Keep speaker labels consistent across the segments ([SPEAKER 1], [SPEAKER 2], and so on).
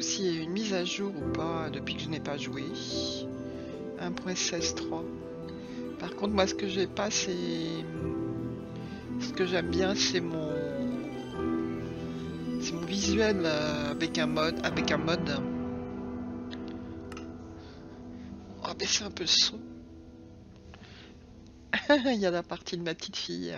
[SPEAKER 1] s'il y a eu une mise à jour ou pas depuis que je n'ai pas joué. 1.16.3. Par contre, moi, ce que j'ai pas, c'est... Ce que j'aime bien, c'est mon visuel avec un mode. On va baisser un peu le son. Il y a la partie de ma petite fille.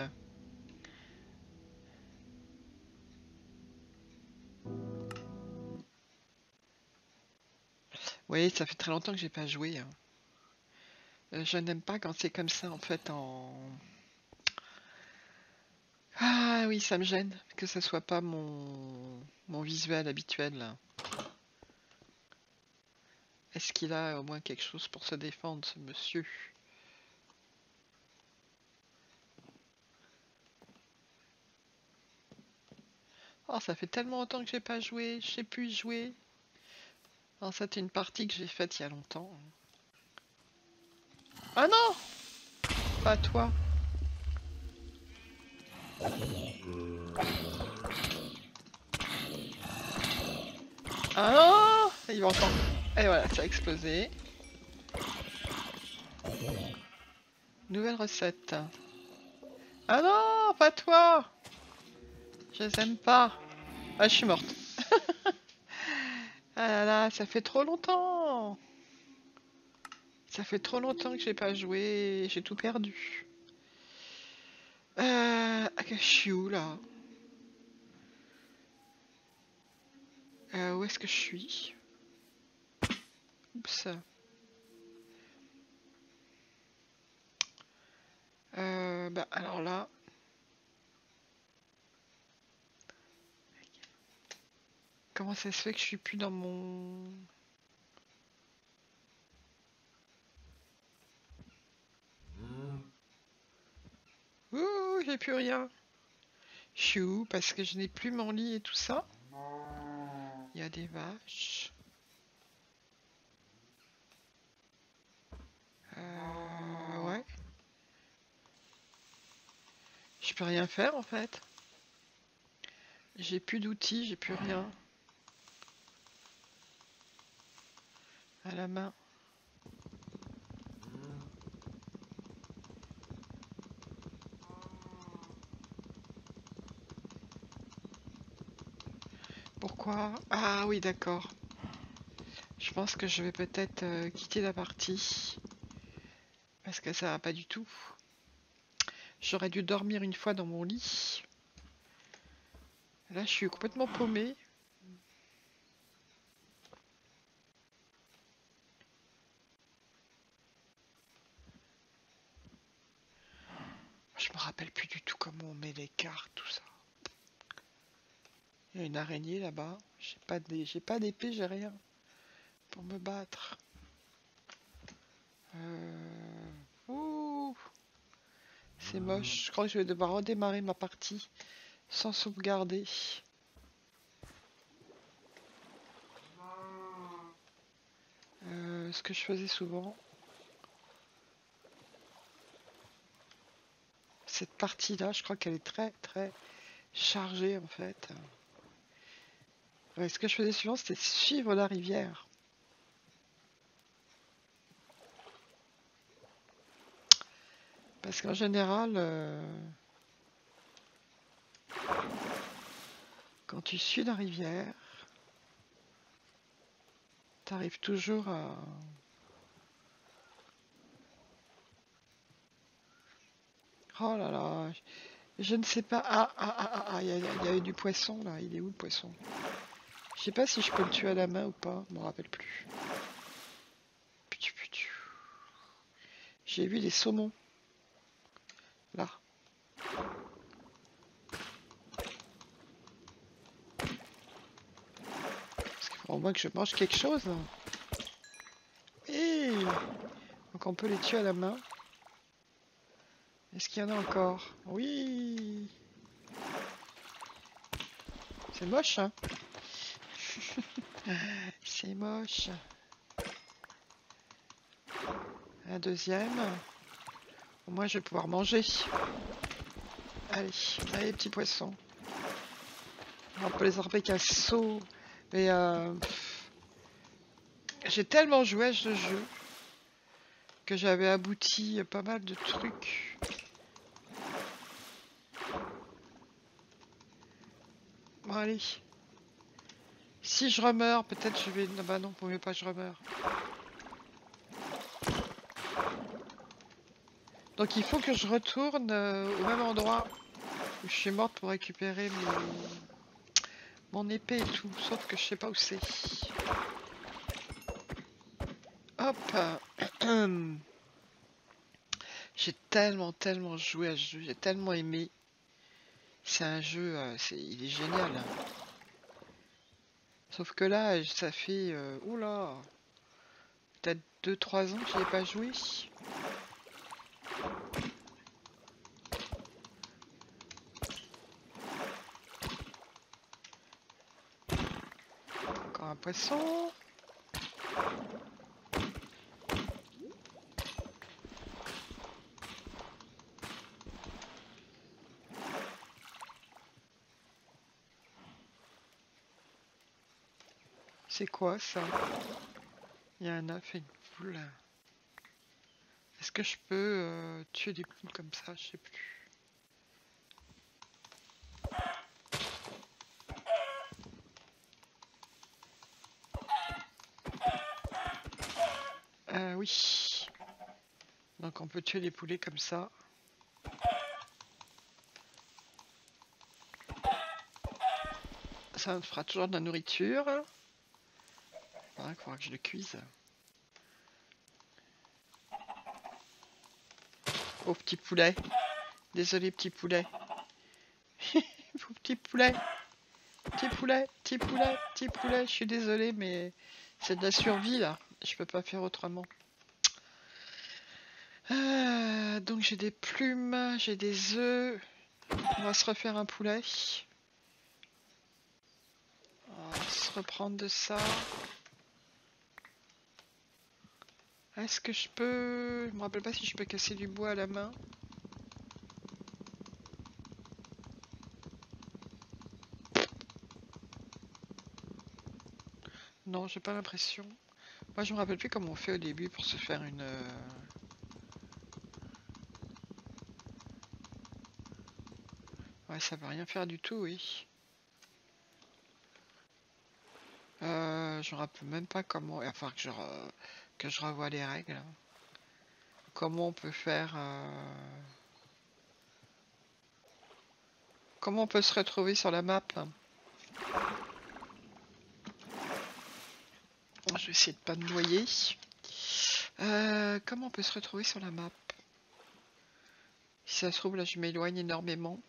[SPEAKER 1] Oui, ça fait très longtemps que j'ai pas joué. Je n'aime pas quand c'est comme ça en fait en... Ah oui, ça me gêne que ça soit pas mon visuel habituel. Est-ce qu'il a au moins quelque chose pour se défendre, ce monsieur? Oh, ça fait tellement longtemps que j'ai pas joué, je sais plus y jouer. Alors, c'était une partie que j'ai faite il y a longtemps. Ah non! Pas toi. Ah non! Il va encore... Et voilà, ça a explosé. Nouvelle recette. Ah non! Pas toi! Je les aime pas. Ah, je suis morte. Ah là là, ça fait trop longtemps! Ça fait trop longtemps que j'ai pas joué, j'ai tout perdu. Je suis où là? Où est-ce que je suis? Oups. Bah alors là... Comment ça se fait que je suis plus dans mon... Ouh, j'ai plus rien. Je suis où? Parce que je n'ai plus mon lit et tout ça. Il y a des vaches. Ouais. Je peux rien faire en fait. J'ai plus d'outils, j'ai plus rien. À la main. Pourquoi? Ah oui, d'accord. Je pense que je vais peut-être quitter la partie. Parce que ça va pas du tout. J'aurais dû dormir une fois dans mon lit. Là, je suis complètement paumé. Je me rappelle plus du tout comment on met les cartes, tout ça. Il y a une araignée là-bas. J'ai pas d'épée, j'ai rien pour me battre. Ouh, c'est moche. Je crois que je vais devoir redémarrer ma partie sans sauvegarder. Ce que je faisais souvent. Cette partie-là, je crois qu'elle est très très chargée en fait. Ouais, ce que je faisais souvent, c'était suivre la rivière. Parce qu'en général, quand tu suis la rivière, t'arrives toujours à... Oh là là, je ne sais pas. Il y a eu du poisson là. Il est où le poisson? Je sais pas si je peux le tuer à la main ou pas. Je me rappelle plus. J'ai vu des saumons. Là. Parce qu'il faut au moins que je mange quelque chose. Et donc on peut les tuer à la main. Est-ce qu'il y en a encore? Oui. C'est moche, hein? C'est moche. Un deuxième. Au moins je vais pouvoir manger. Allez, allez petits poissons. On peut les attraper qu'un saut. Mais J'ai tellement joué à ce jeu que j'avais abouti pas mal de trucs. Bon, allez. Si je remeurs, peut-être je vais... Non, bah non, vaut mieux pas que je remeurs. Donc il faut que je retourne au même endroit où je suis morte pour récupérer mon épée et tout. Sauf que je sais pas où c'est. Hop. J'ai tellement joué à ce jeu. J'ai tellement aimé. C'est un jeu, il est génial. Sauf que là, ça fait... oula, peut-être 2-3 ans que j'y ai pas joué. Encore un poisson. C'est quoi ça? Il y a un œuf et une poule. Est-ce que je peux tuer des poules comme ça? Je sais plus. Oui. Donc on peut tuer les poulets comme ça. Ça me fera toujours de la nourriture. Voilà, il faudra que je le cuise. Oh petit poulet. Désolé petit poulet. Petit poulet. Petit poulet, petit poulet, petit poulet. Je suis désolé mais c'est de la survie là. Je peux pas faire autrement. Donc j'ai des plumes, j'ai des œufs. On va se refaire un poulet. On va se reprendre de ça. Est-ce que je peux... Je me rappelle pas si je peux casser du bois à la main. Non, j'ai pas l'impression. Moi je me rappelle plus comment on fait au début pour se faire une... Ouais, ça va rien faire du tout, oui. Je me rappelle même pas comment... Enfin, que je revoie les règles. Comment on peut faire... Comment on peut se retrouver sur la map? Je vais essayer de pas me noyer. Comment on peut se retrouver sur la map? Si ça se trouve, là, je m'éloigne énormément.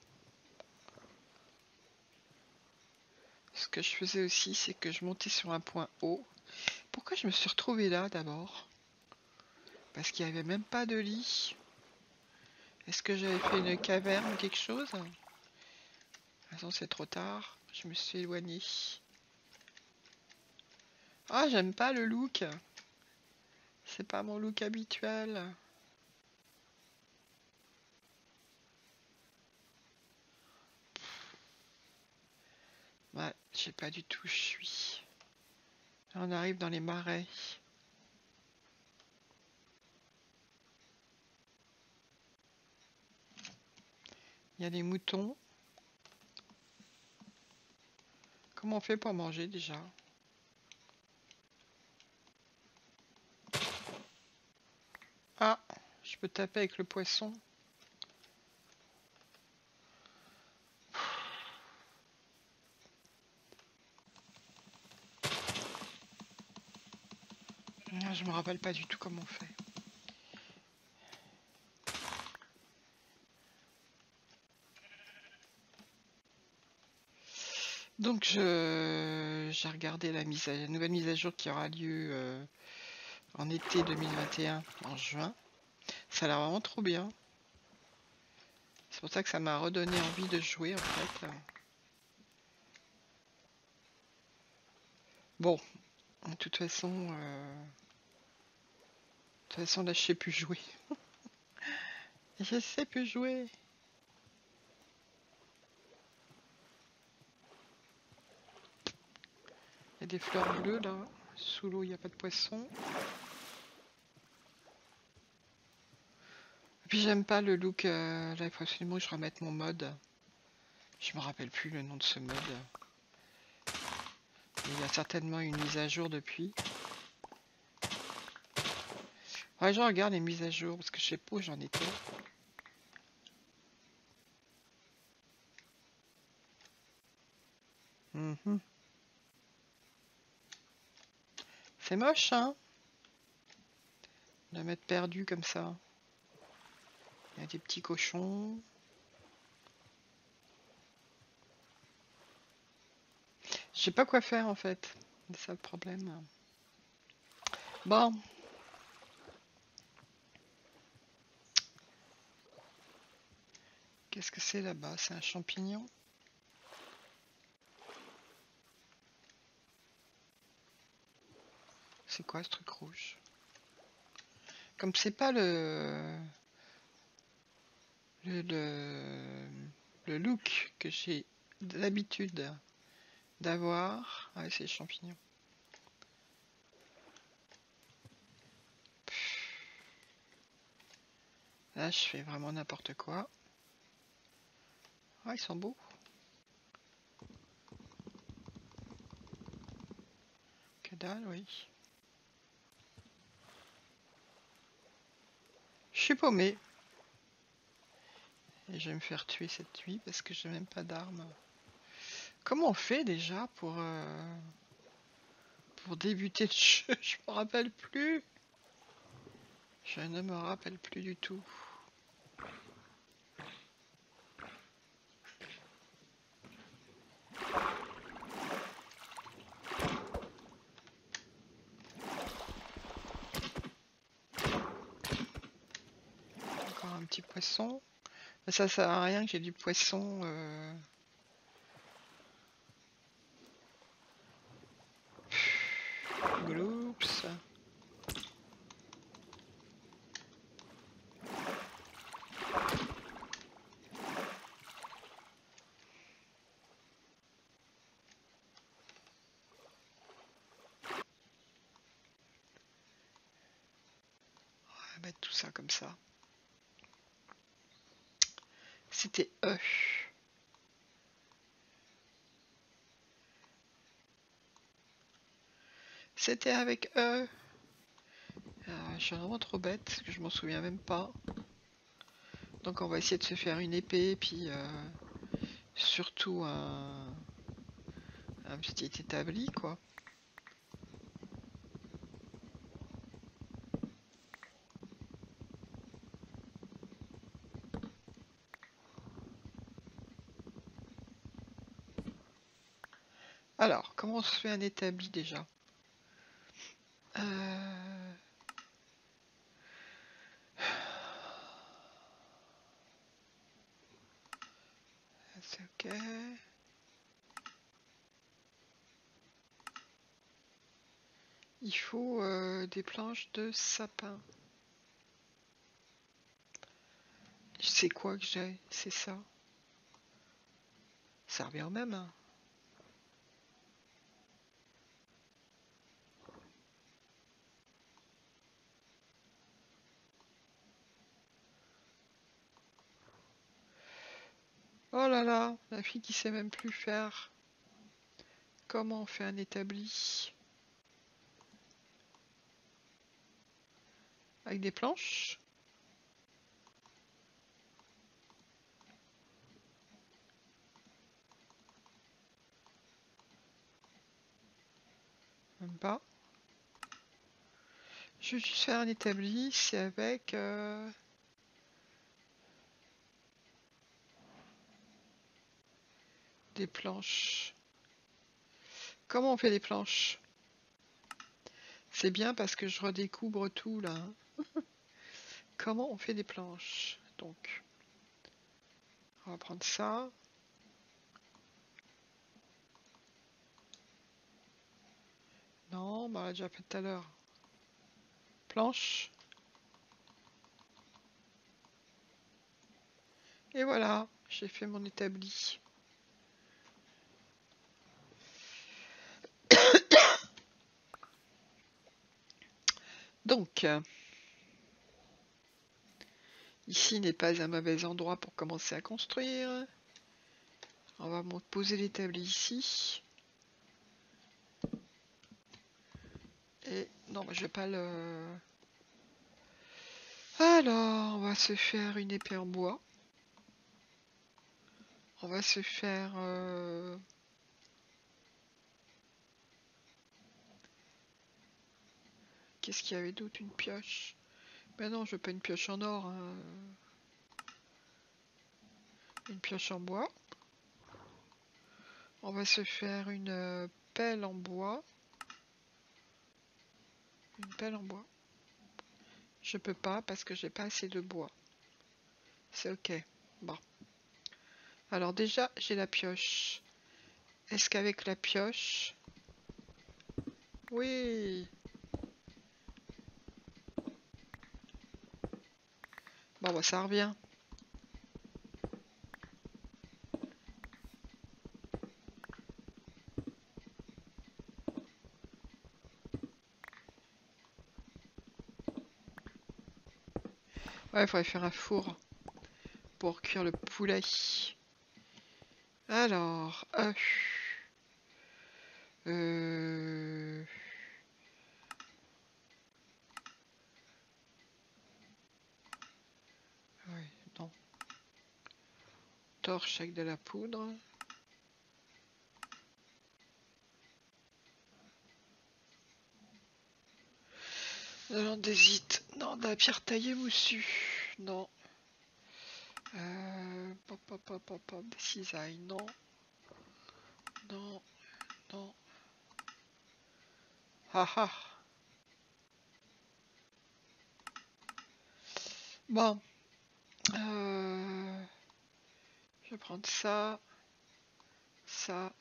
[SPEAKER 1] Ce que je faisais aussi, c'est que je montais sur un point haut. Pourquoi je me suis retrouvée là, d'abord? Parce qu'il n'y avait même pas de lit. Est-ce que j'avais fait une caverne ou quelque chose? Attends, c'est trop tard. Je me suis éloignée. Ah, j'aime pas le look. C'est pas mon look habituel. Ouais, je sais pas du tout où je suis. Là, on arrive dans les marais. Il y a des moutons. Comment on fait pour manger déjà? Ah, je peux taper avec le poisson. Je me rappelle pas du tout comment on fait. Donc j'ai regardé la nouvelle mise à jour qui aura lieu en été 2021, en juin. Ça a l'air vraiment trop bien. C'est pour ça que ça m'a redonné envie de jouer en fait. Bon, de toute façon là je sais plus jouer. Je sais plus jouer. Il y a des fleurs bleues là. Sous l'eau, il n'y a pas de poisson. Et puis j'aime pas le look. Là, il faut absolument que je remette mon mode. Je me rappelle plus le nom de ce mode. Il y a certainement une mise à jour depuis. Ouais, je regarde les mises à jour parce que je sais pas où j'en étais. Mhm. C'est moche, hein, de m'être perdu comme ça. Il y a des petits cochons. Je sais pas quoi faire en fait. C'est ça le problème. Bon. Qu'est-ce que c'est là-bas? C'est un champignon? C'est quoi ce truc rouge? Comme c'est pas le look que j'ai l'habitude d'avoir. Ah, c'est champignons. Là, je fais vraiment n'importe quoi. Ah, ils sont beaux. Que dalle, oui. Je suis paumé. Et je vais me faire tuer cette nuit parce que j'ai même pas d'armes. Comment on fait déjà pour débuter le jeu? Je me rappelle plus. Je ne me rappelle plus du tout. Encore un petit poisson. Mais ça sert à rien que j'ai du poisson. Gloops. On va mettre tout ça comme ça. C'était E. C'était avec E. Je suis vraiment trop bête parce que je m'en souviens même pas. Donc on va essayer de se faire une épée, puis surtout un petit établi, quoi. Alors, comment on se fait un établi déjà? C'est ok. Il faut des planches de sapin. C'est quoi que j'ai? C'est ça. Ça revient au même, hein. Oh là là, la fille qui sait même plus faire. Comment on fait un établi? Avec des planches? Même pas. Je vais juste faire un établi, c'est avec des planches. Comment on fait des planches? C'est bien parce que je redécouvre tout là. Comment on fait des planches? Donc, on va prendre ça. Non, bah on l'a déjà fait tout à l'heure. Planche. Et voilà, j'ai fait mon établi. Donc, ici n'est pas un mauvais endroit pour commencer à construire. On va poser l'établi ici. Et non, je vais pas le... Alors, on va se faire une épée en bois. On va se faire... Qu'est-ce qu'il y avait d'autre? Une pioche. Ben non, je veux pas une pioche en or. Hein. Une pioche en bois. On va se faire une pelle en bois. Une pelle en bois. Je peux pas parce que j'ai pas assez de bois. C'est ok. Bon. Alors déjà, j'ai la pioche. Est-ce qu'avec la pioche... Oui. Bon, bah ça revient. Ouais, il faudrait faire un four pour cuire le poulet. Alors... Ouais, non. Torche avec de la poudre. Andésite. Non, de la pierre taillée moussue. Non. Des cisailles. Non. Non. Non. Ah ah. Bon. Je vais prendre ça. Ça.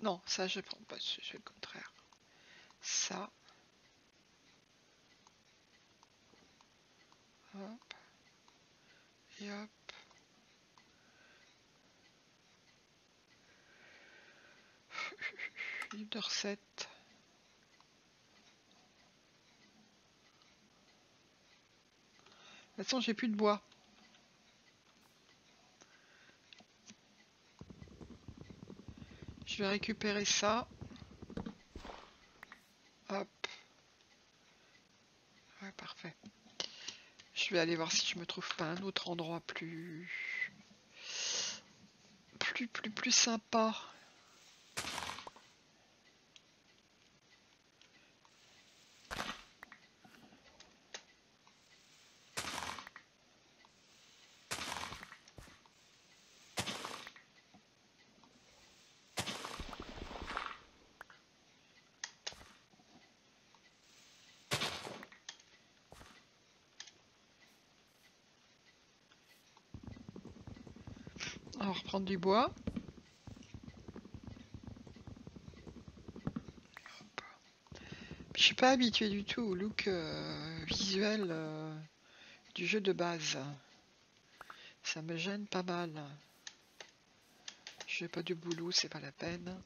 [SPEAKER 1] Non, ça je prends pas. Je fais le contraire. Ça. Hop. Et hop. Livre de recettes. De toute façon, j'ai plus de bois. Je vais récupérer ça. Hop. Ouais, parfait. Je vais aller voir si je me trouve pas un autre endroit plus sympa. On va reprendre du bois. Je suis pas habitué du tout au look visuel du jeu de base. Ça me gêne pas mal. Je fais pas du boulot, c'est pas la peine.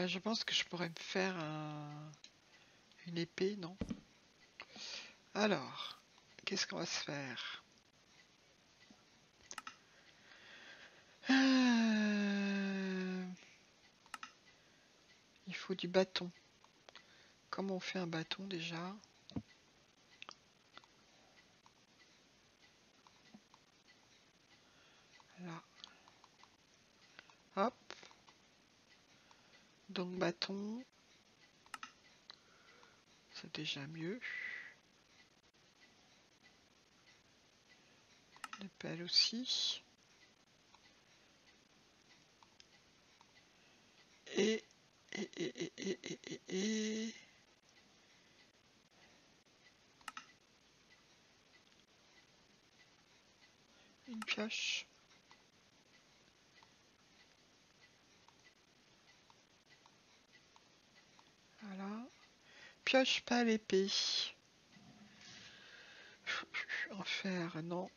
[SPEAKER 1] Je pense que je pourrais me faire une épée, non? Alors, qu'est-ce qu'on va se faire? Il faut du bâton. Comment on fait un bâton déjà? Là. Hop. Donc bâton. C'est déjà mieux. Une pelle aussi. Et une pioche. pioche pas l'épée. En fer, non.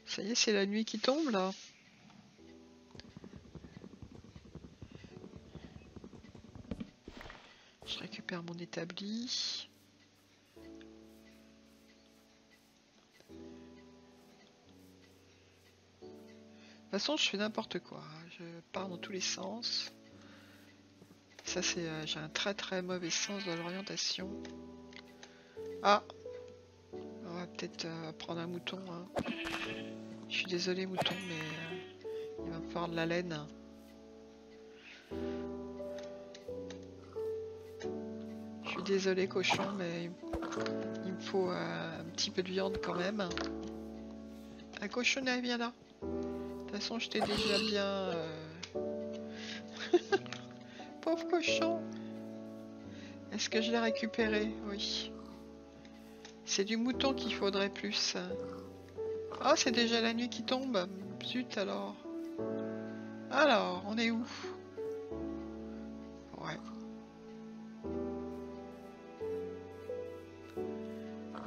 [SPEAKER 1] Ça y est, c'est la nuit qui tombe là. Je récupère mon établi. De toute façon, je fais n'importe quoi. Je pars dans tous les sens. Ça, c'est. J'ai un très mauvais sens de l'orientation. Ah! On va peut-être prendre un mouton. Hein. Je suis désolé, mouton, mais il va me falloir de la laine. Je suis désolé, cochon, mais il me faut un petit peu de viande quand même. Un cochonnet, viens là. De toute façon, je t'ai déjà bien... Pauvre cochon. Est-ce que je l'ai récupéré? Oui. C'est du mouton qu'il faudrait plus. Ah, c'est déjà la nuit qui tombe. Zut alors. Alors, on est où? Ouais.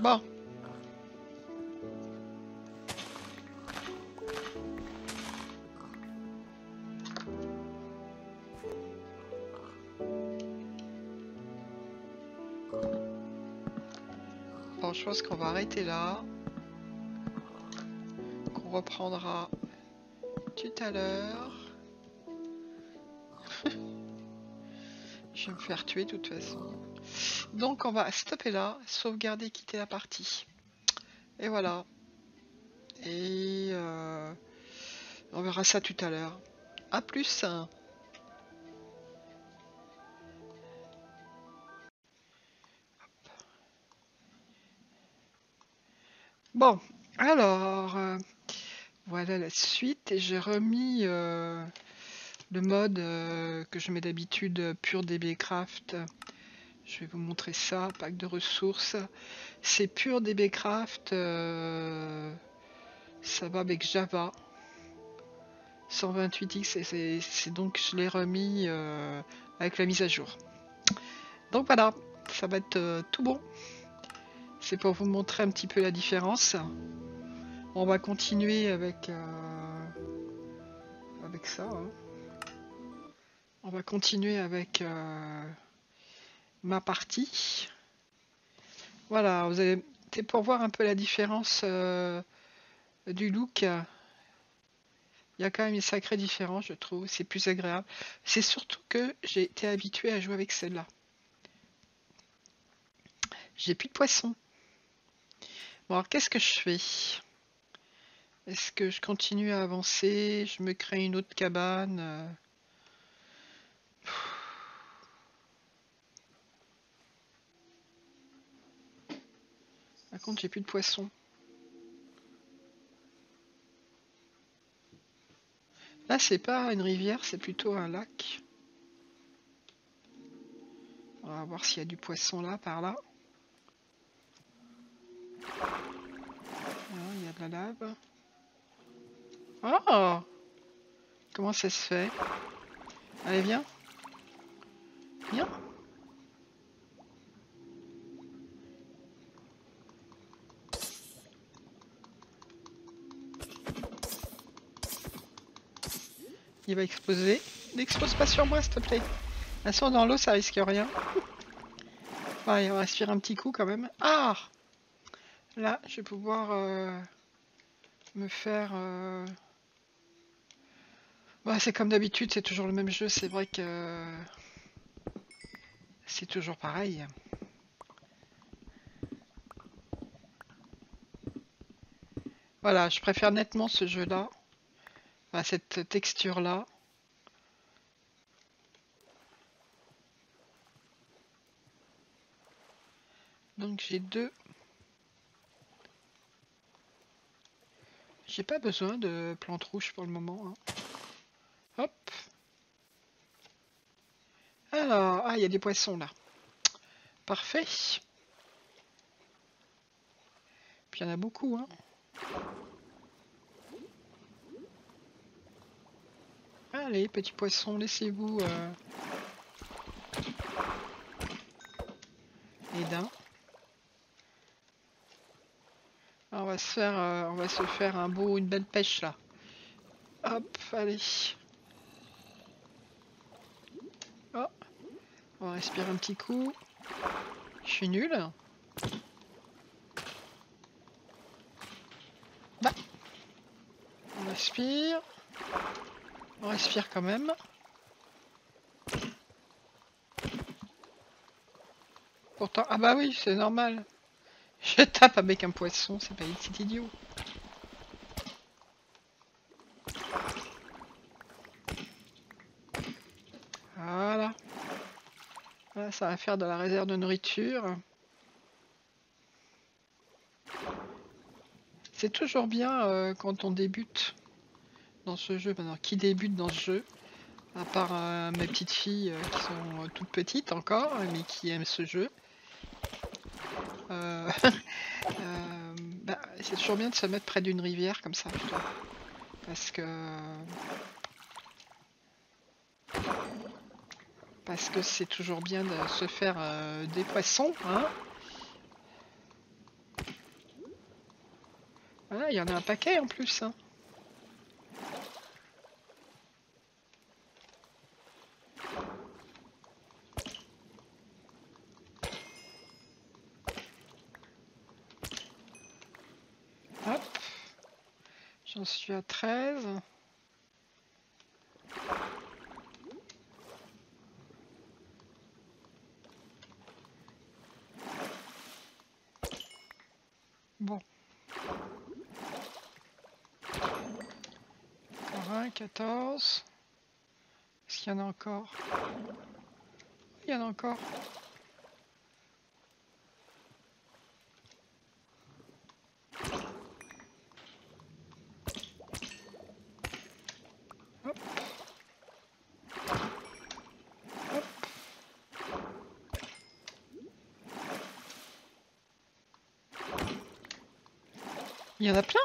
[SPEAKER 1] Bon. Bon, je pense qu'on va arrêter là. Qu'on reprendra tout à l'heure. Je vais me faire tuer de toute façon. Donc on va stopper là, sauvegarder, quitter la partie. Et voilà. Et on verra ça tout à l'heure. A plus. Bon, alors voilà la suite. Et j'ai remis le mode que je mets d'habitude pur DBcraft. Je vais vous montrer ça, pack de ressources. C'est pur DBcraft. Ça va avec Java. 128x et c'est donc je l'ai remis avec la mise à jour. Donc voilà, ça va être tout bon. C'est pour vous montrer un petit peu la différence. On va continuer avec ça. Hein. On va continuer avec ma partie. Voilà, vous allez peut-être pour voir un peu la différence du look. Il y a quand même une sacrée différence, je trouve. C'est plus agréable. C'est surtout que j'ai été habituée à jouer avec celle-là. J'ai plus de poisson. Bon, alors qu'est-ce que je fais? Est-ce que je continue à avancer? Je me crée une autre cabane? Par contre, j'ai plus de poisson. Là, c'est pas une rivière, c'est plutôt un lac. On va voir s'il y a du poisson là, par là. Il y a de la lave. Oh! Comment ça se fait? Allez, viens. Viens. Il va exploser. N'explose pas sur moi, s'il te plaît. De toute façon, dans l'eau, ça risque rien. Ouais, on va respirer un petit coup quand même. Ah! Là, je vais pouvoir me faire... Bah, c'est comme d'habitude, c'est toujours le même jeu. C'est vrai que... c'est toujours pareil. Voilà, je préfère nettement ce jeu-là. Enfin, cette texture-là. Donc j'ai deux. J'ai pas besoin de plantes rouges pour le moment. Hein. Hop. Alors, ah, il y a des poissons là. Parfait. Puis il y en a beaucoup. Hein. Allez, petits poissons, laissez-vous les dents. On va se faire une belle pêche là. Hop, allez. Oh, on va respirer un petit coup. Je suis nul. Bah. On respire. On respire quand même. Pourtant, ah bah oui, c'est normal. Je tape avec un poisson, c'est idiot. Voilà. Voilà, ça va faire de la réserve de nourriture. C'est toujours bien quand on débute dans ce jeu. Maintenant, qui débute dans ce jeu? À part mes petites filles qui sont toutes petites encore, mais qui aiment ce jeu. Bah, c'est toujours bien de se mettre près d'une rivière comme ça, je trouve. Parce que c'est toujours bien de se faire des poissons, hein. Voilà, il y en a un paquet en plus, hein. Hop, j'en suis à 13. Bon. Encore un, 14. Est-ce qu'il y en a encore? Il y en a encore. Hop. Hop. Il y en a plein.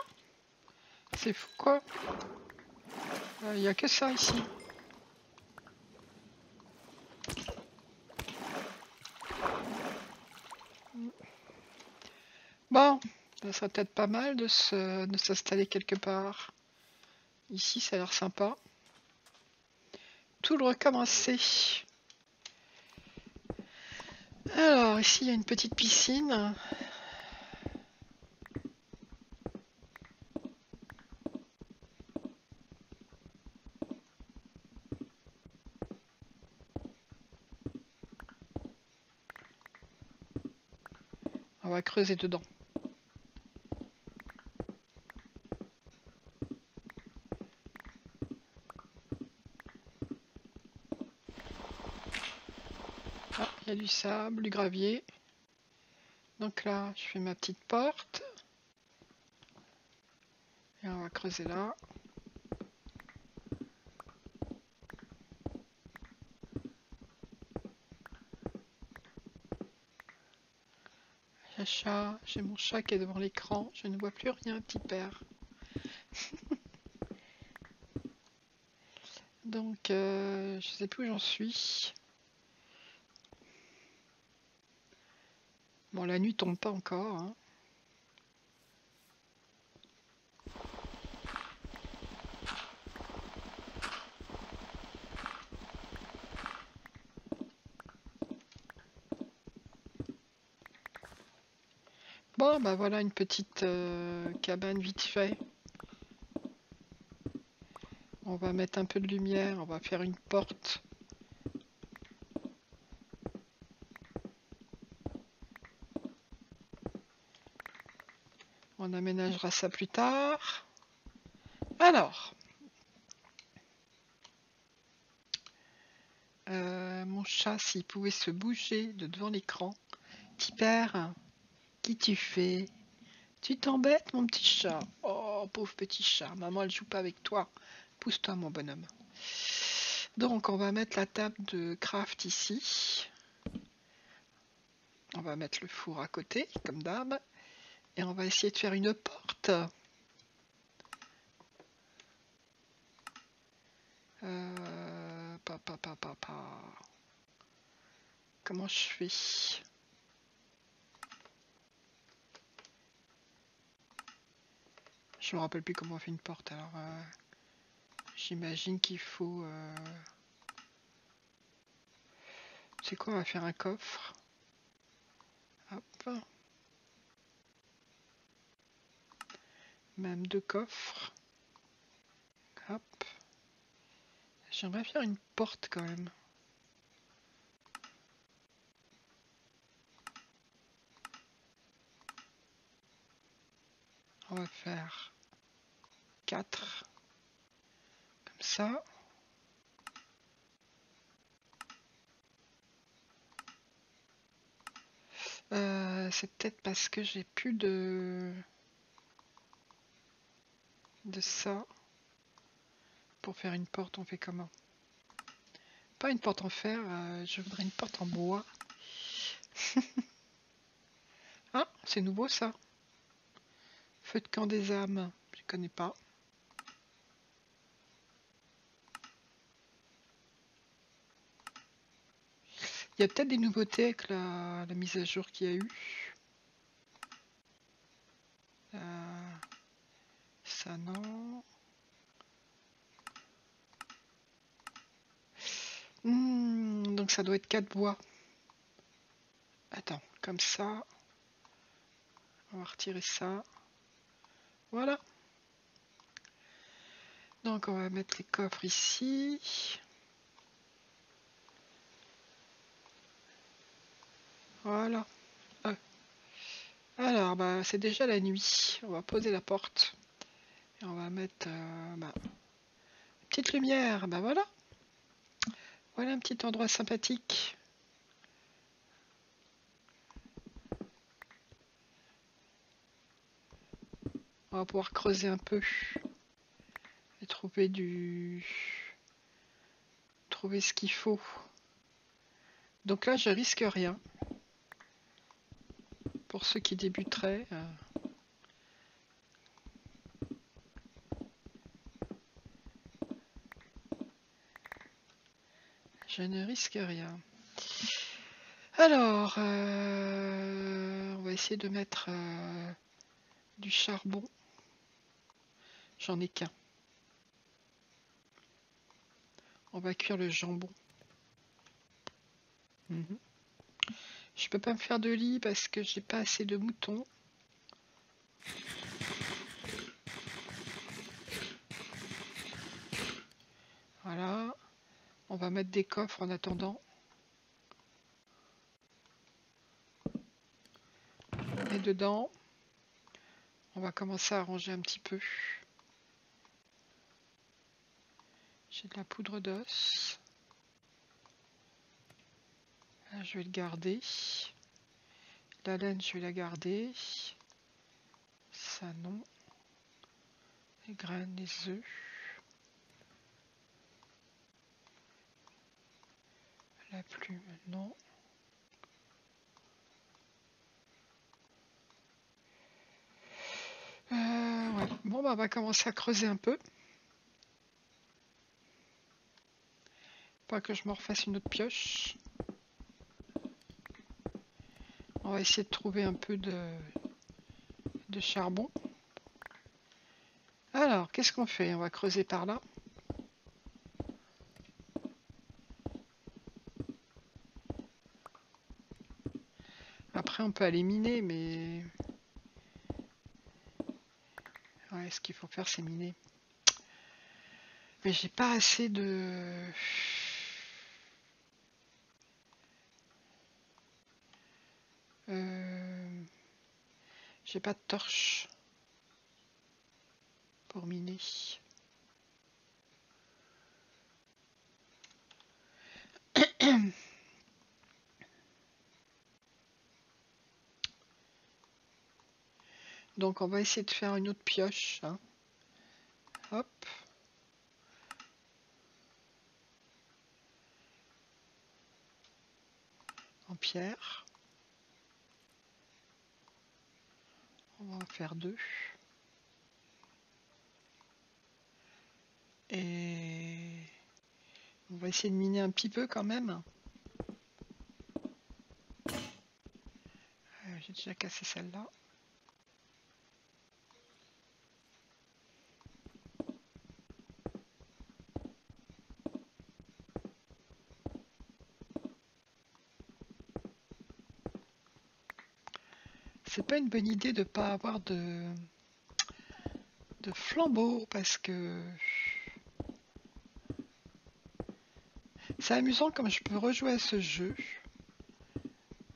[SPEAKER 1] C'est fou quoi. Il n'y a que ça ici. Bon, ça serait peut-être pas mal de s'installer quelque part. Ici, ça a l'air sympa. Tout le recommencer. Alors, ici, il y a une petite piscine. On va creuser dedans. Ah, il y a du sable, du gravier. Donc là, je fais ma petite porte. Et on va creuser là. J'ai mon chat qui est devant l'écran. Je ne vois plus rien, petit père. Donc, je sais plus où j'en suis. Bon, la nuit tombe pas encore, hein. Bon, bah voilà une petite cabane vite fait. On va mettre un peu de lumière, on va faire une porte. On aménagera ça plus tard. Alors, mon chat, s'il pouvait se bouger de devant l'écran. Petit père, qui tu fais? Tu t'embêtes, mon petit chat? Oh, pauvre petit chat, maman, elle joue pas avec toi. Pousse-toi, mon bonhomme. Donc, on va mettre la table de craft ici. On va mettre le four à côté, comme d'hab. Et on va essayer de faire une porte. Pa. Comment je fais? Je me rappelle plus comment on fait une porte. Alors, j'imagine qu'il faut... C'est quoi? On va faire un coffre. Hop. Même 2 coffres. Hop. J'aimerais faire une porte quand même. On va faire 4. Comme ça. C'est peut-être parce que j'ai plus de ça. Pour faire une porte, on fait comment? Pas une porte en fer, je voudrais une porte en bois. Ah, c'est nouveau ça. Feu de camp des âmes, je connais pas. Il y a peut-être des nouveautés avec la mise à jour qu'il y a eu. Ça non. Donc ça doit être 4 bois. Attends, comme ça. On va retirer ça. Voilà. Donc on va mettre les coffres ici. Voilà. Alors, bah, c'est déjà la nuit. On va poser la porte. Et on va mettre petite lumière. Bah voilà. Voilà un petit endroit sympathique. On va pouvoir creuser un peu. Et trouver trouver ce qu'il faut. Donc là, je risque rien. Pour ceux qui débuteraient. Je ne risque rien. Alors, on va essayer de mettre du charbon. J'en ai qu'un. On va cuire le jambon. Je peux pas me faire de lit parce que j'ai pas assez de moutons. Voilà. On va mettre des coffres en attendant. Et dedans, on va commencer à ranger un petit peu. J'ai de la poudre d'os. Là, je vais le garder. La laine, je vais la garder. Ça, non. Les graines, les œufs. La plume, non. Ouais. Bon, bah, on va commencer à creuser un peu. Pas que je me refasse une autre pioche. On va essayer de trouver un peu de charbon. Alors, qu'est-ce qu'on fait? On va creuser par là. Après, on peut aller miner, mais... Ouais, ce qu'il faut faire, c'est miner. Mais j'ai pas assez de... J'ai pas de torche pour miner. Donc on va essayer de faire une autre pioche. Hein. Hop. En pierre. On va en faire 2. Et On va essayer de miner un petit peu quand même. J'ai déjà cassé celle-là. C'est pas une bonne idée de pas avoir de flambeau parce que c'est amusant comme je peux rejouer à ce jeu.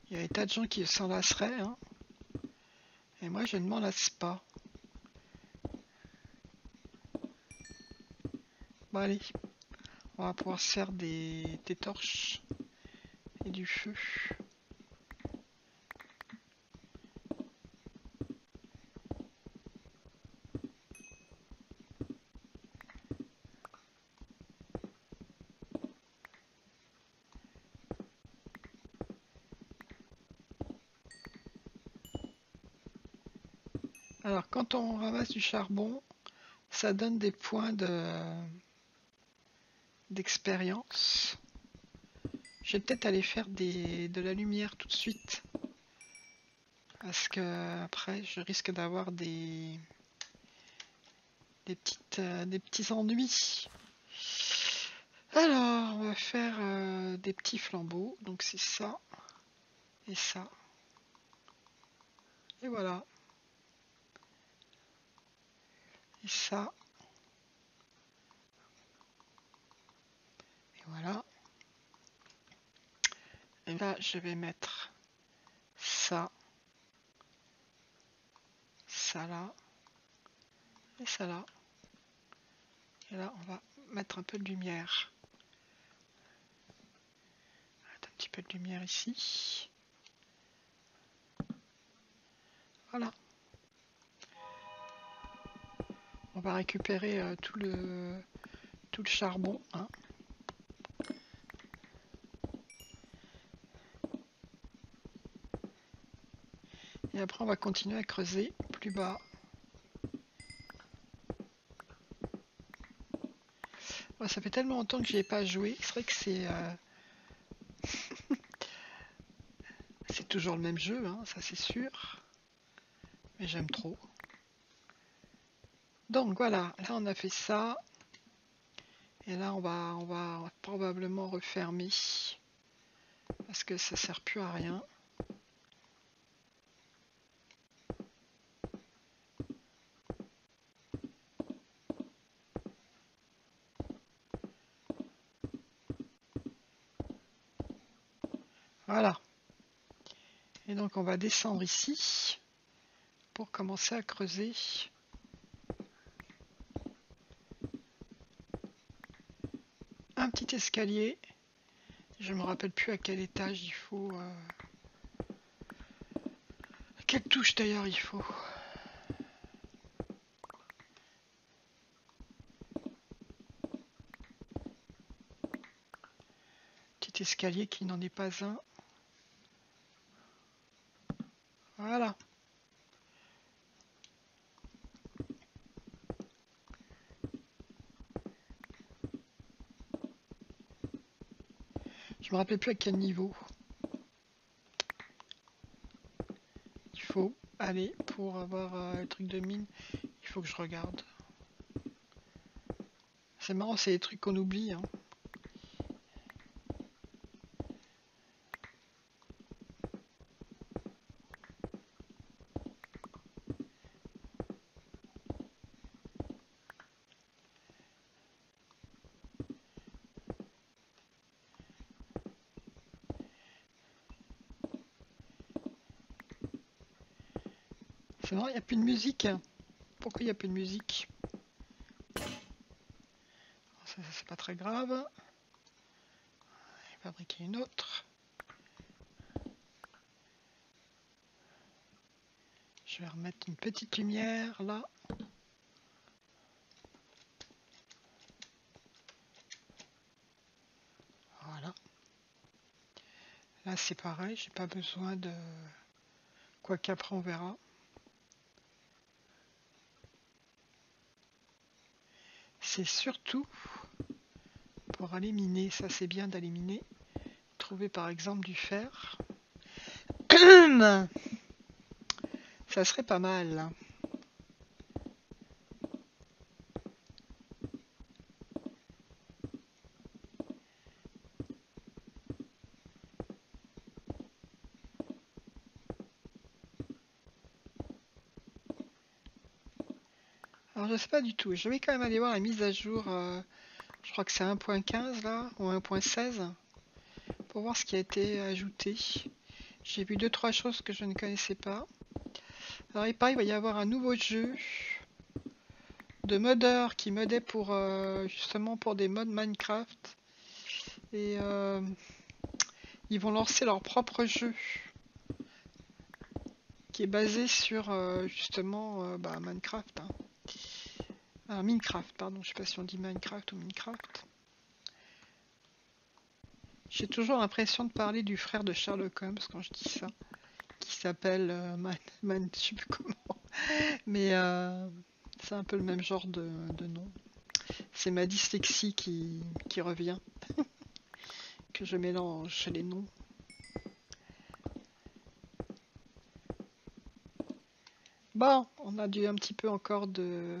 [SPEAKER 1] Il y a des tas de gens qui s'en lasseraient, hein. Et moi je ne m'en lasse pas. Bon allez, on va pouvoir se faire des torches et du feu. Alors quand on ramasse du charbon, ça donne des points d'expérience. Je vais peut-être aller faire de la lumière tout de suite. Parce que après je risque d'avoir des petits ennuis. Alors on va faire des petits flambeaux. Donc c'est ça et ça. Et voilà. Et ça. Et voilà. Et là je vais mettre ça. Ça là. Et ça là. Et là on va mettre un peu de lumière. Un petit peu de lumière ici. Voilà. On va récupérer tout le charbon. Hein. Et après on va continuer à creuser plus bas. Ouais, ça fait tellement longtemps que j'y ai pas joué. C'est vrai que c'est toujours le même jeu, hein, ça c'est sûr. Mais j'aime trop. Donc voilà, là on a fait ça. Et là on va probablement refermer. Parce que ça sert plus à rien. Voilà. Et donc on va descendre ici pour commencer à creuser. Un petit escalier. Je me rappelle plus à quel étage il faut. Quelle touche d'ailleurs il faut. Petit escalier qui n'en est pas un. Voilà. Je me rappelle plus à quel niveau il faut aller pour avoir le truc de mine. Il faut que je regarde. C'est marrant, c'est des trucs qu'on oublie. Hein. C'est marrant, il n'y a plus de musique. Pourquoi il n'y a plus de musique? Ça, c'est pas très grave. Je vais fabriquer une autre. Je vais remettre une petite lumière là. Voilà. Là c'est pareil, j'ai pas besoin de... Quoi qu'après on verra. C'est surtout pour aller miner. Ça c'est bien d'aller miner. Trouver par exemple du fer. Ça serait pas mal là. Alors je sais pas du tout. Je vais quand même aller voir la mise à jour. Je crois que c'est 1.15 là, ou 1.16. Pour voir ce qui a été ajouté. J'ai vu 2-3 choses que je ne connaissais pas. Alors il paraît qu'il va y avoir un nouveau jeu de modeurs qui modaient pour justement pour des mods Minecraft. Et ils vont lancer leur propre jeu qui est basé sur justement Minecraft. Hein. Alors, Minecraft, pardon, je sais pas si on dit Minecraft ou Minecraft. J'ai toujours l'impression de parler du frère de Sherlock Holmes quand je dis ça, qui s'appelle je sais plus comment, mais c'est un peu le même genre de nom. C'est ma dyslexie qui revient, que je mélange les noms. Bon, on a dû un petit peu encore de...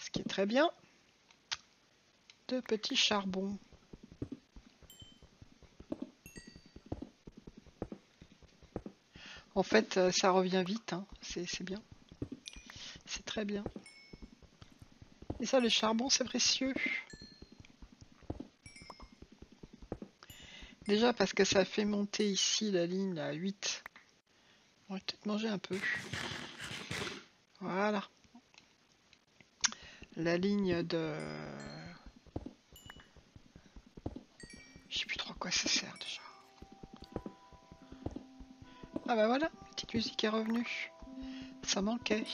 [SPEAKER 1] Ce qui est très bien. De petits charbons. En fait, ça revient vite, hein. C'est bien. C'est très bien. Et ça, le charbon, c'est précieux. Déjà parce que ça fait monter ici la ligne à 8. On va peut-être manger un peu. Voilà. La ligne de... Je sais plus trop à quoi ça sert déjà. Ah bah voilà, la petite musique est revenue. Ça manquait.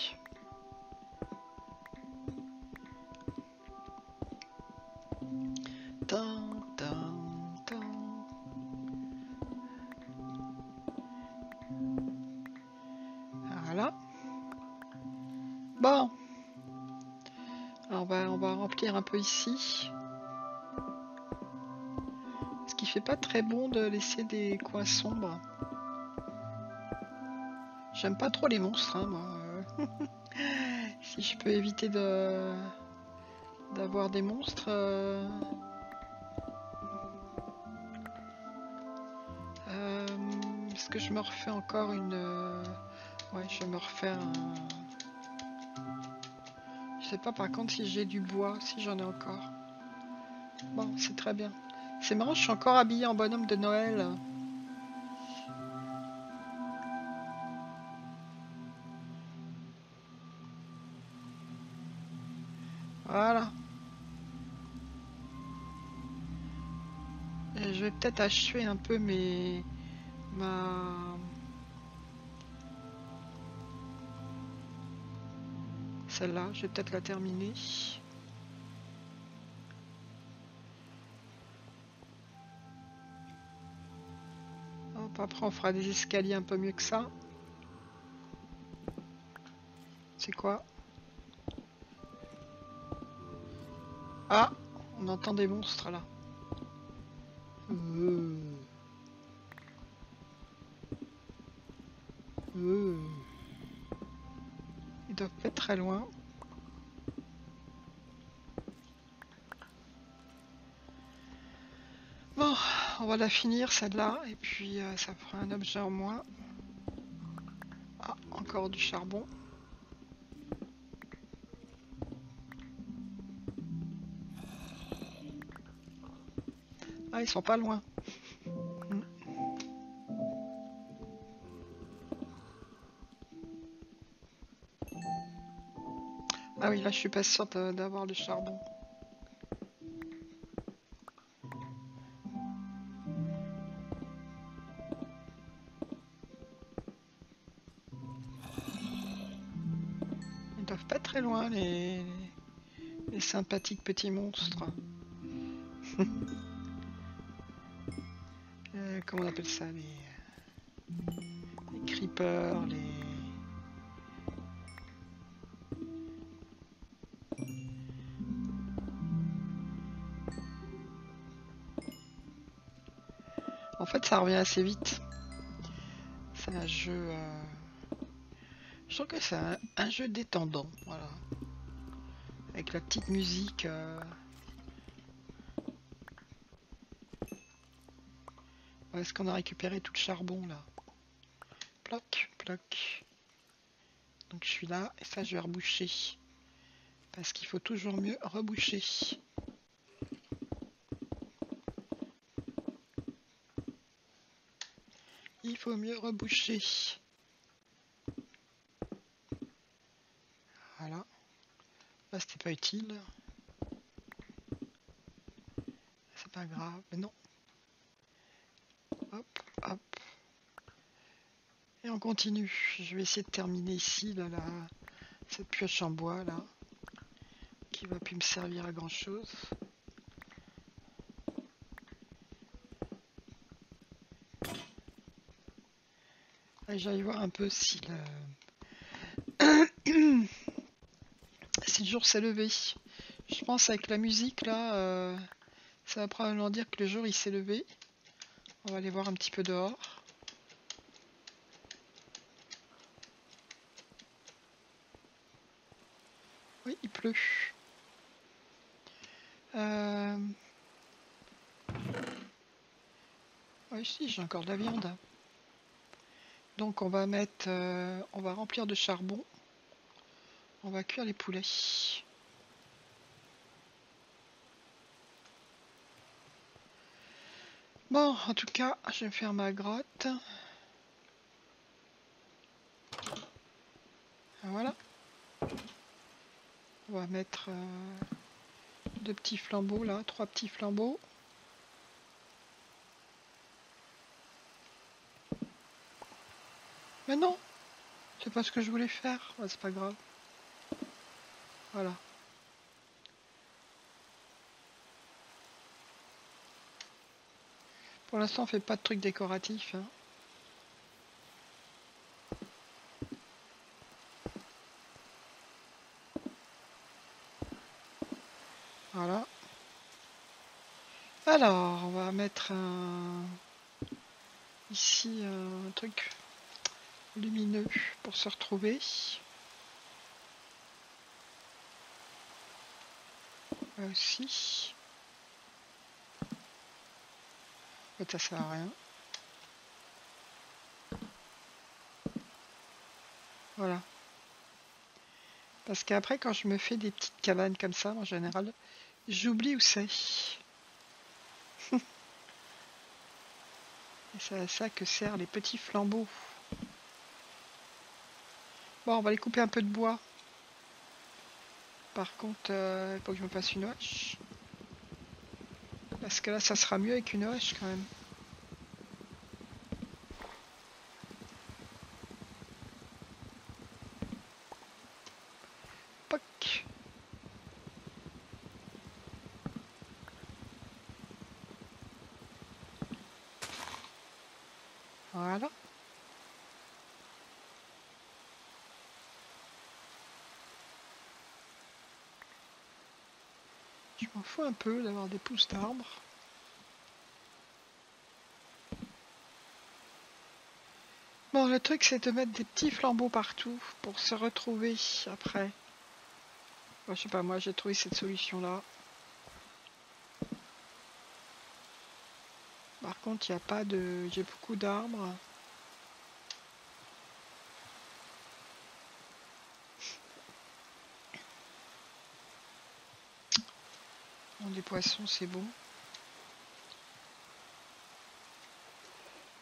[SPEAKER 1] Tan, tan, tan. Voilà. Bon. Alors on va remplir un peu ici. Ce qui fait pas très bon de laisser des coins sombres. J'aime pas trop les monstres, hein, moi. Si je peux éviter d'avoir des monstres... Est-ce que je me refais encore une... Ouais, je vais me refaire un... Je sais pas par contre si j'ai du bois, si j'en ai encore. Bon, c'est très bien. C'est marrant, je suis encore habillée en bonhomme de Noël. Voilà. Et je vais peut-être achever un peu Celle-là, je vais peut-être la terminer. Hop, après on fera des escaliers un peu mieux que ça. C'est quoi? Ah, on entend des monstres là. Ils doivent pas être très loin. Bon, on va la finir celle-là, et puis ça fera un objet en moins. Ah, encore du charbon. Ah, ils sont pas loin. Ah oui, là je suis pas sûre d'avoir le charbon. Ils doivent pas être très loin, les sympathiques petits monstres. Comment on appelle ça, les creepers, les... En fait, ça revient assez vite. C'est un jeu... Je trouve que c'est un jeu détendant, voilà. Avec la petite musique. Est-ce qu'on a récupéré tout le charbon là? Ploc, ploc. Donc je suis là, et ça je vais reboucher. Parce qu'il faut toujours mieux reboucher. Il faut mieux reboucher. Voilà. Là c'était pas utile. C'est pas grave, mais non. Hop, hop. Et on continue. Je vais essayer de terminer ici, là, cette pioche en bois, là. Qui va plus me servir à grand chose. J'allais voir un peu si si le jour s'est levé. Je pense avec la musique, là, ça va probablement dire que le jour il s'est levé. On va aller voir un petit peu dehors. Oui, il pleut. Oui, si, j'ai encore de la viande. Donc on va mettre, on va remplir de charbon. On va cuire les poulets. Bon, en tout cas, je vais faire ma grotte. Voilà. On va mettre deux petits flambeaux là, trois petits flambeaux. Mais non, c'est pas ce que je voulais faire. Ouais, c'est pas grave. Voilà. Pour l'instant, on fait pas de trucs décoratifs. Hein. Voilà. Alors, on va mettre ici un truc lumineux pour se retrouver. Là aussi. En fait, ça sert à rien. Voilà. Parce qu'après, quand je me fais des petites cabanes comme ça, en général, j'oublie où c'est. Et c'est à ça que servent les petits flambeaux. Bon, on va aller couper un peu de bois. Par contre, il faut que je me fasse une hache. Parce que là, ça sera mieux avec une hache quand même. Poc. Voilà. Je m'en fous un peu d'avoir des pousses d'arbres. Bon, le truc, c'est de mettre des petits flambeaux partout pour se retrouver après. Bon, je sais pas, moi, j'ai trouvé cette solution-là. Par contre, il n'y a pas de... J'ai beaucoup d'arbres. Bon, des poissons, c'est bon.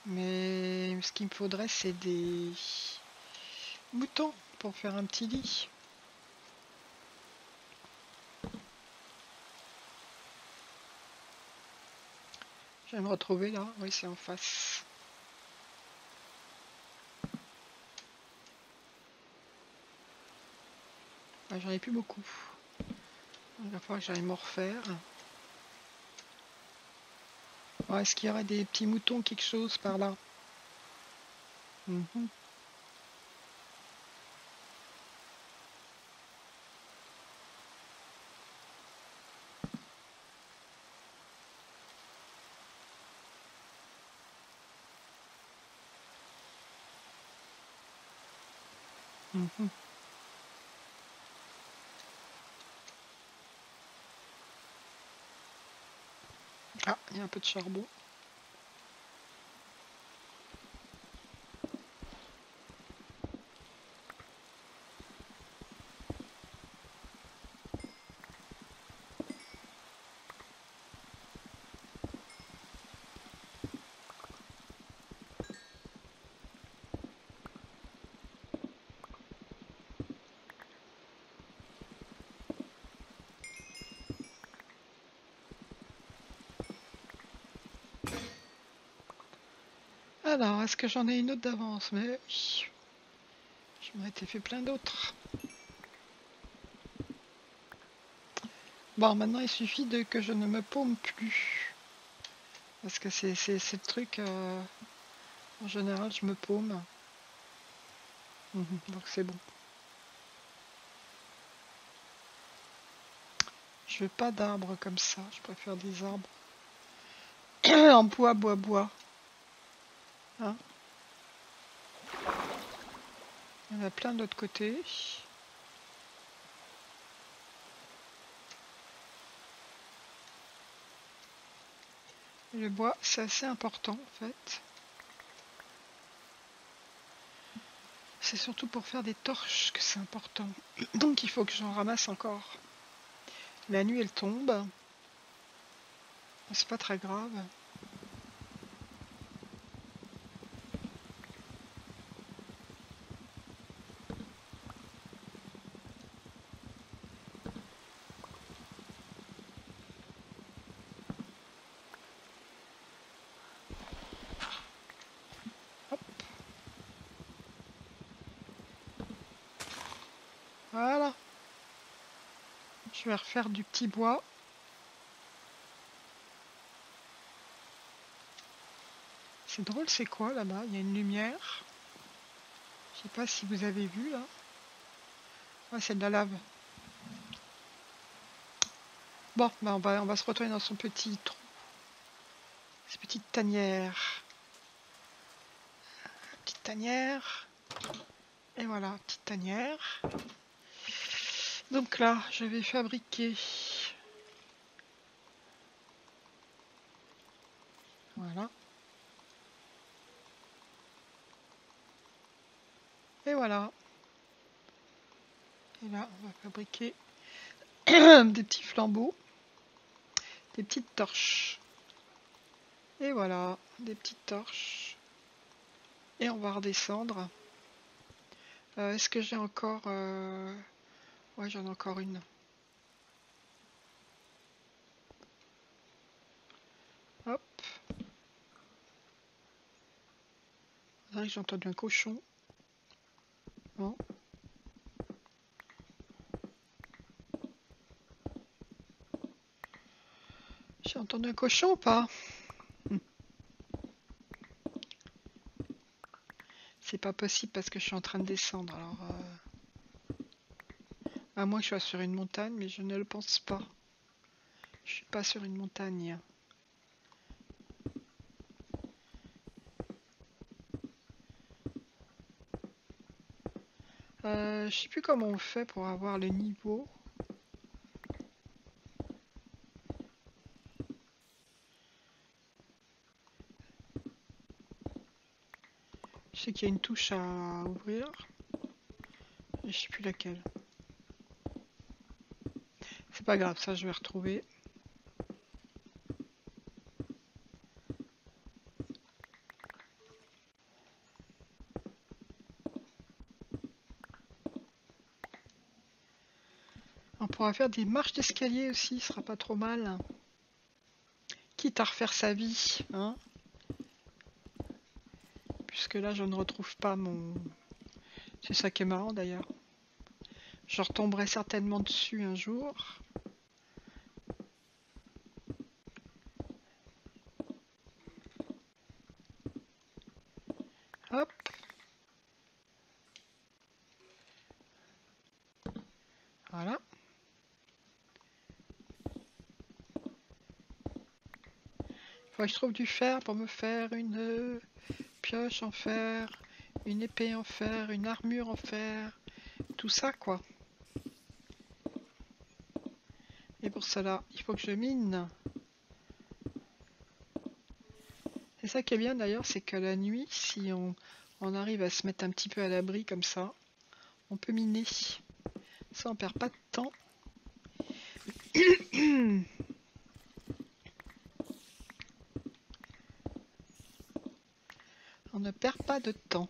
[SPEAKER 1] Mais ce qu'il me faudrait, c'est des moutons pour faire un petit lit. Je vais me retrouver là. Oui, c'est en face. Ah, j'en ai plus beaucoup. Il va falloir que j'aille m'en refaire. Oh, est-ce qu'il y aurait des petits moutons, quelque chose par là? Mhm. Ah, il y a un peu de charbon. Alors, est-ce que j'en ai une autre d'avance? Mais oui, je m'en étais fait plein d'autres. Bon, maintenant il suffit que je ne me paume plus. Parce que c'est le truc, en général je me paume. Donc c'est bon. Je veux pas d'arbres comme ça, je préfère des arbres en bois. Hein, il y en a plein de l'autre côté. Le bois, c'est assez important en fait. C'est surtout pour faire des torches que c'est important. Donc il faut que j'en ramasse encore. La nuit elle tombe. C'est pas très grave. Hop. Voilà. Je vais refaire du petit bois. C'est drôle, c'est quoi là-bas? Il y a une lumière. Je sais pas si vous avez vu là. Ouais, c'est de la lave. Bon, bah on va se retrouver dans son petit trou. Cette petite tanière. Petite tanière. Et voilà, petite tanière. Donc là, je vais fabriquer. Voilà. Et voilà. Et là, on va fabriquer des petits flambeaux. Des petites torches. Et voilà, des petites torches. Et on va redescendre. Est-ce que j'ai encore... Ouais, j'en ai encore une. Hop. Là, j'ai entendu un cochon. Bon. J'ai entendu un cochon ou pas? C'est pas possible parce que je suis en train de descendre. Alors, à moins que je sois sur une montagne, mais je ne le pense pas. Je suis pas sur une montagne. Je sais plus comment on fait pour avoir le niveau. Je sais qu'il y a une touche à ouvrir. Et je sais plus laquelle. C'est pas grave, ça je vais retrouver. On pourra faire des marches d'escalier aussi, ce sera pas trop mal. Quitte à refaire sa vie, hein. Puisque là je ne retrouve pas mon... C'est ça qui est marrant d'ailleurs. Je retomberai certainement dessus un jour. Hop. Voilà. Faut que je trouve du fer pour me faire une pioche en fer, une épée en fer, une armure en fer, tout ça, quoi. Et pour cela, il faut que je mine. Et ça qui est bien d'ailleurs, c'est que la nuit, si on arrive à se mettre un petit peu à l'abri comme ça, on peut miner. Ça, on perd pas de temps. On ne perd pas de temps.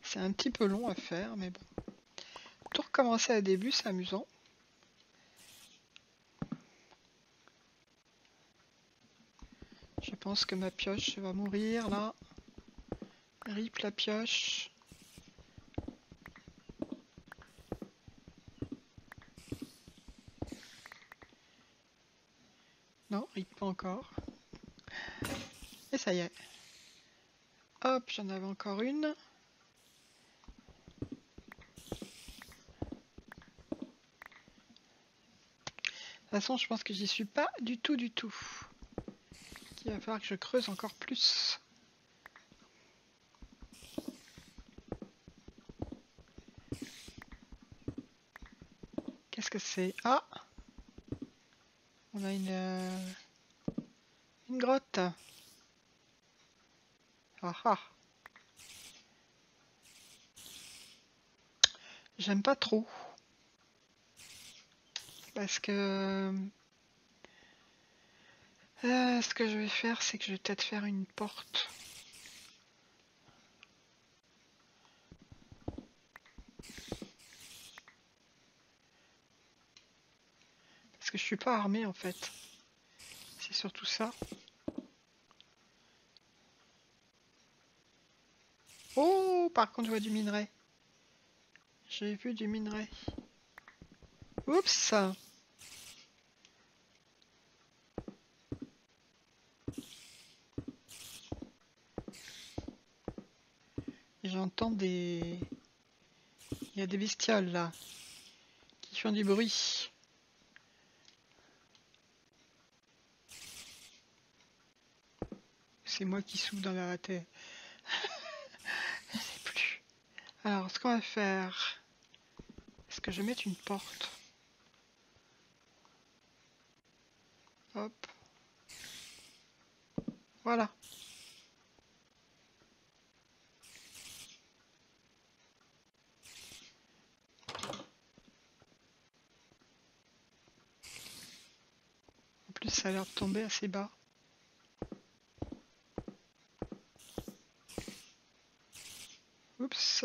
[SPEAKER 1] C'est un petit peu long à faire, mais bon. Tout recommencer à début, c'est amusant. Je pense que ma pioche va mourir là. Rip la pioche. Non, rip pas encore. Et ça y est. Hop, j'en avais encore une. De toute façon, je pense que j'y suis pas du tout, du tout. Il va falloir que je creuse encore plus. Qu'est-ce que c'est? Ah! On a une grotte. Ah ah! J'aime pas trop. Parce que... ce que je vais faire, c'est que je vais peut-être faire une porte. Parce que je suis pas armée en fait. C'est surtout ça. Oh! Par contre, je vois du minerai. J'ai vu du minerai. Oups! J'entends des... Il y a des bestioles là. Qui font du bruit. C'est moi qui souffle dans la tête. Je sais plus. Alors, ce qu'on va faire... Est-ce que je vais mettre une porte? Hop. Voilà. En plus, ça a l'air de tomber assez bas. Oups.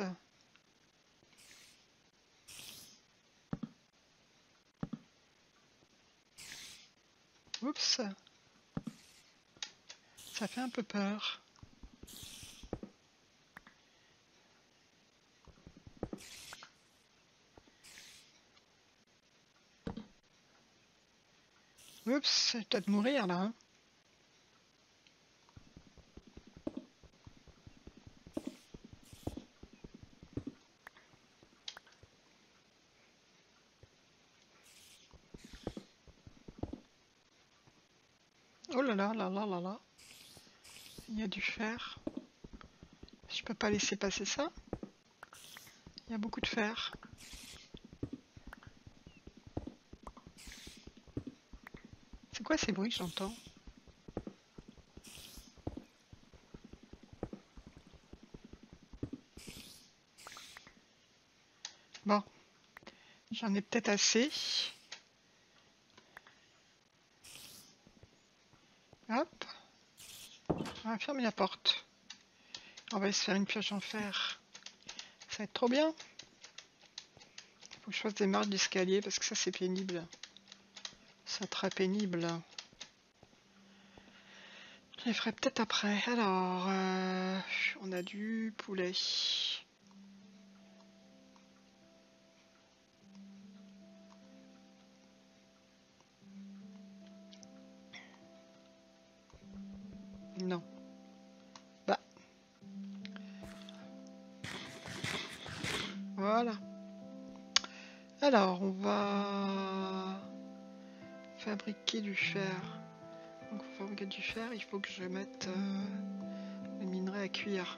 [SPEAKER 1] Oups. Ça fait un peu peur. Oups, je vais peut-être mourir là. Hein. Oh là là là là là là. Il y a du fer. Je peux pas laisser passer ça. Il y a beaucoup de fer. C'est quoi ces bruits que j'entends? Bon, j'en ai peut-être assez. Hop. On va fermer la porte. On va se faire une pioche en fer. Ça va être trop bien. Faut que je fasse des marches d'escalier parce que ça c'est pénible. C'est très pénible. Je les ferai peut-être après. Alors, on a du poulet. Non. Bah. Voilà. Alors, on va fabriquer du fer. Donc, pour fabriquer du fer, il faut que je mette le minerai à cuire.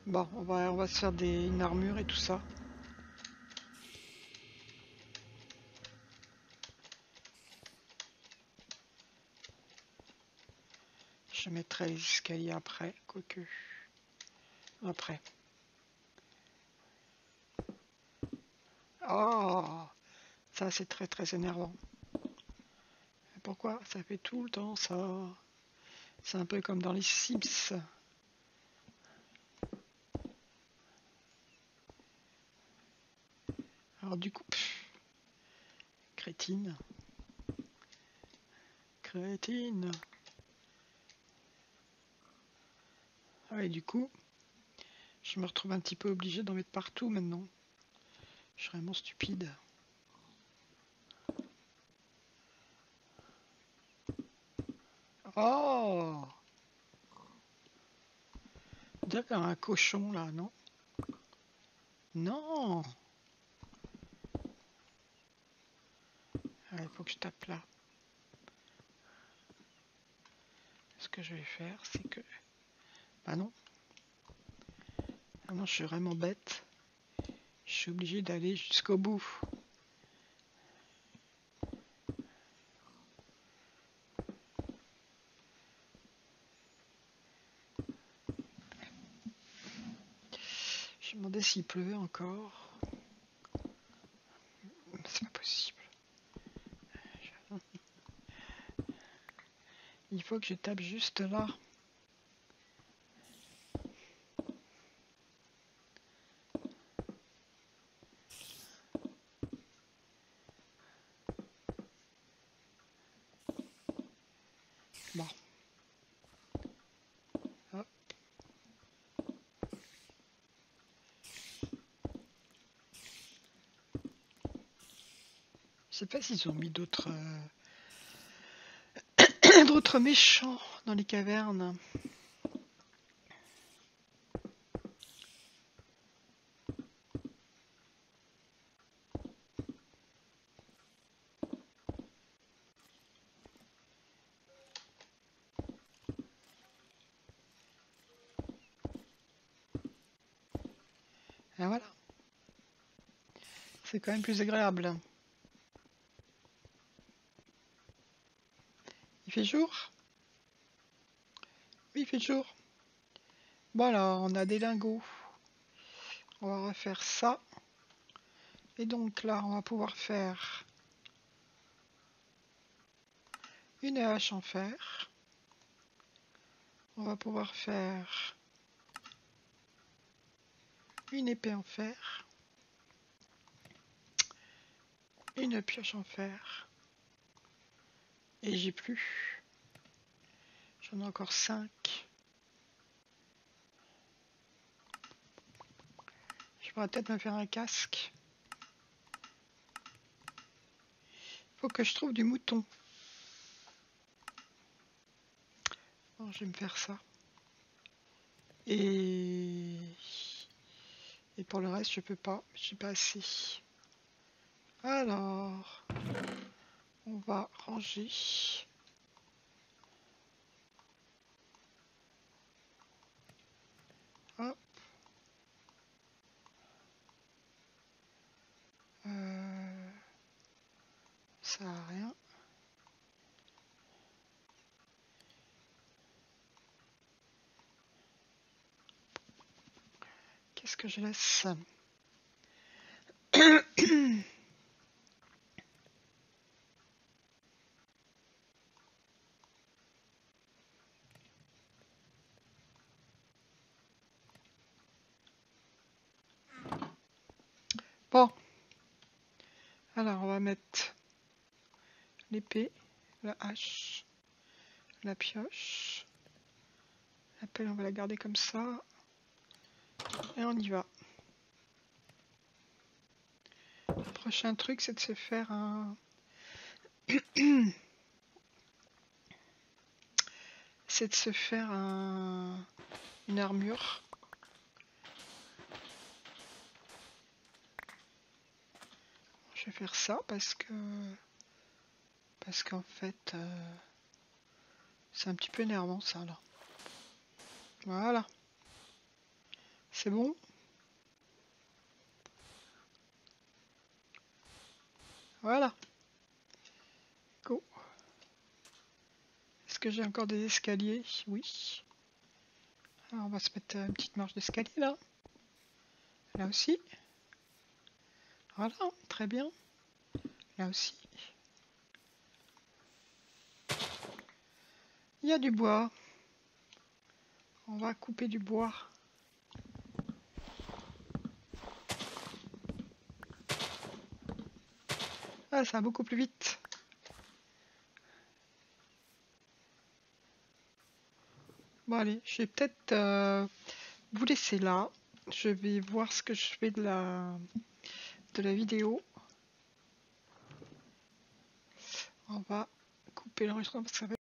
[SPEAKER 1] Bon, on va se faire une armure et tout ça. Je mettrai les escaliers après, quoique. Après. Oh, ça c'est très très énervant. Pourquoi ça fait tout le temps ça? C'est un peu comme dans les Sims. Alors du coup, crétine. Crétine. Ah, et du coup, je me retrouve un petit peu obligé d'en mettre partout maintenant. Je suis vraiment stupide. Oh! On dirait qu'il y a un cochon là, non? Non! Il faut que je tape là. Ce que je vais faire, c'est que... Ah non. Ah non, je suis vraiment bête. Je suis obligé d'aller jusqu'au bout. Je me demandais s'il pleuvait encore. C'est pas possible. Il faut que je tape juste là. Bon. Hop. Je sais pas s'ils ont mis d'autres d'autres méchants dans les cavernes. Et voilà. C'est quand même plus agréable. Il fait jour? Oui, il fait jour. Voilà, on a des lingots. On va refaire ça. Et donc là, on va pouvoir faire une hache en fer. On va pouvoir faire une épée en fer. Une pioche en fer. Et j'ai plus. J'en ai encore 5. Je pourrais peut-être me faire un casque. Faut que je trouve du mouton. Bon, je vais me faire ça. Et pour le reste, je peux pas. J'ai pas assez. Alors, on va ranger. Hop. Ça a rien. Qu'est-ce que je laisse? Bon. Alors, on va mettre l'épée, la hache, la pioche. La pelle, on va la garder comme ça. Et on y va. Le prochain truc, c'est de se faire un... c'est de se faire une armure. Je vais faire ça parce qu'en fait, c'est un petit peu énervant ça là. Voilà. C'est bon? Voilà. Go. Est-ce que j'ai encore des escaliers? Oui. Alors on va se mettre une petite marche d'escalier là. Là aussi. Voilà, très bien. Là aussi. Il y a du bois. On va couper du bois. Ah, ça va beaucoup plus vite. Bon allez, je vais peut-être vous laisser là. Je vais voir ce que je fais de la vidéo. On va couper l'enregistrement parce que ça va